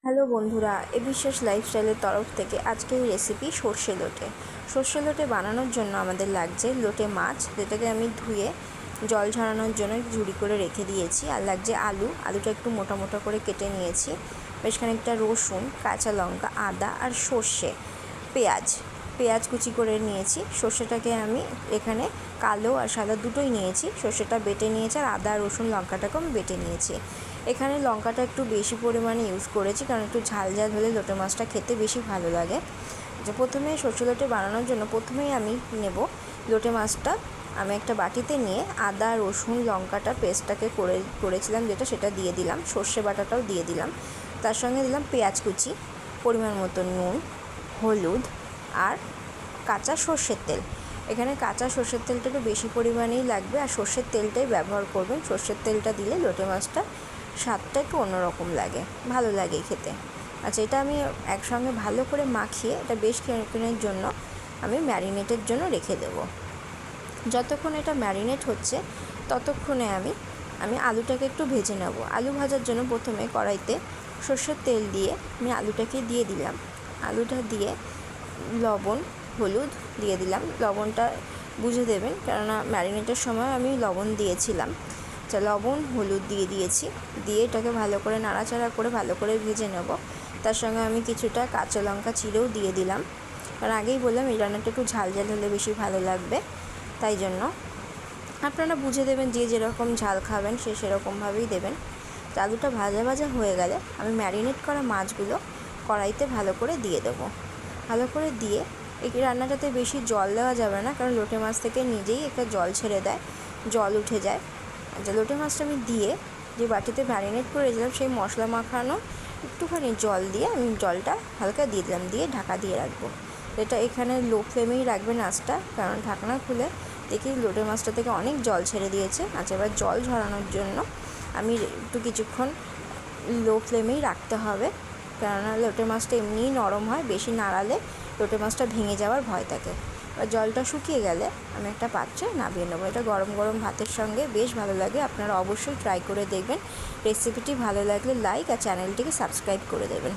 Hello বন্ধুরা, এ বিশেষ লাইফস্টাইলের তরফ থেকে আজকের রেসিপি সর্ষে লোটে। সর্ষে লোটে বানানোর জন্য আমাদের লাগছে লোটে মাছ, যেটাকে আমি ধুয়ে জল ঝরানোর জন্য ঝুড়ি করে রেখে দিয়েছি। আর লাগছে আলুটা একটু মোটা মোটা করে কেটে নিয়েছি। বেশ খানিকটা রসুন, কাঁচা লঙ্কা, আদা আর সর্ষে, পেঁয়াজ কুচি করে নিয়েছি। সর্ষেটাকে আমি এখানে কালো আর সাদা দুটোই নিয়েছি। সর্ষেটা বেটে নিয়েছি আর আদা রসুন লঙ্কাটাকেও আমি বেটে নিয়েছি। এখানে লঙ্কাটা একটু বেশি পরিমাণে ইউজ করেছি, কারণ একটু ঝাল হলে লোটে মাছটা খেতে বেশি ভালো লাগে। যে প্রথমে সর্ষে লোটে বানানোর জন্য প্রথমেই আমি নেব লোটে মাছটা। আমি একটা বাটিতে নিয়ে আদা রসুন লঙ্কাটা পেস্টটাকে করেছিলাম যেটা, সেটা দিয়ে দিলাম। সর্ষে বাটাটাও দিয়ে দিলাম। তার সঙ্গে দিলাম পেঁয়াজ কুচি, পরিমাণ মতো নুন, হলুদ আর কাঁচা সর্ষের তেল। এখানে কাঁচা সর্ষের তেলটা একটু বেশি পরিমাণেই লাগবে, আর সর্ষের তেলটাই ব্যবহার করবেন। সর্ষের তেলটা দিলে লোটে মাছটা স্বাদটা একটু অন্যরকম লাগে, ভালো লাগে খেতে। আচ্ছা, এটা আমি একসঙ্গে ভালো করে মাখিয়ে এটা বেশ কিছুক্ষণের জন্য আমি ম্যারিনেটের জন্য রেখে দেবো। যতক্ষণ এটা ম্যারিনেট হচ্ছে ততক্ষণে আমি আলুটাকে একটু ভেজে নেব। আলু ভাজার জন্য প্রথমে কড়াইতে সর্ষের তেল দিয়ে আমি আলুটাকে দিয়ে দিলাম। আলুটা দিয়ে লবণ হলুদ দিয়ে দিলাম। লবণটা বুঝে দেবেন, কেননা ম্যারিনেটের সময় আমি লবণ দিয়েছিলাম। লবণ হলুদ দিয়ে দিয়েছি। দিয়ে এটাকে ভালো করে নাড়াচাড়া করে ভালো করে ভেজে নেব। তার সঙ্গে আমি কিছুটা কাঁচা লঙ্কা চিরেও দিয়ে দিলাম, কারণ আগেই বললাম এই রান্নাটা একটু ঝাল হলে বেশি ভালো লাগবে। তাই জন্য আপনারা বুঝে দেবেন, যে যেরকম ঝাল খাবেন সে সেরকমভাবেই দেবেন। আলুটা ভাজা হয়ে গেলে আমি ম্যারিনেট করা মাছগুলো কড়াইতে ভালো করে দিয়ে দেবো। ভালো করে দিয়ে এই রান্নাটাতে বেশি জল দেওয়া যাবে না, কারণ লোটে মাছ থেকে নিজেই একটা জল ছেড়ে দেয়, জল উঠে যায়। যে লোটে মাছটা আমি দিয়ে যে বাটিতে ম্যারিনেট করেছিলাম সেই মশলা মাখানো একটুখানি জল দিয়ে আমি জলটা হালকা দিয়ে দিলাম, দিয়ে ঢাকা দিয়ে রাখবো। এটা এখানে লো ফ্লেমেই রাখবেন আঁচটা, কারণ ঢাকনা খুলে দেখি লোটে মাছটা থেকে অনেক জল ছেড়ে দিয়েছে। আচ্ছা, এবার জল ঝরানোর জন্য আমি একটু কিছুক্ষণ লো ফ্লেমেই রাখতে হবে, কেননা লোটে মাছটা এমনিই নরম হয়, বেশি নাড়ালে লোটে মাছটা ভেঙে যাওয়ার ভয় থাকে। এবার জলটা শুকিয়ে গেলে আমি একটা পাত্রে নামিয়ে নেবো। এটা গরম গরম ভাতের সঙ্গে বেশ ভালো লাগে। আপনারা অবশ্যই ট্রাই করে দেখবেন। রেসিপিটি ভালো লাগলে লাইক আর চ্যানেলটিকে সাবস্ক্রাইব করে দেবেন।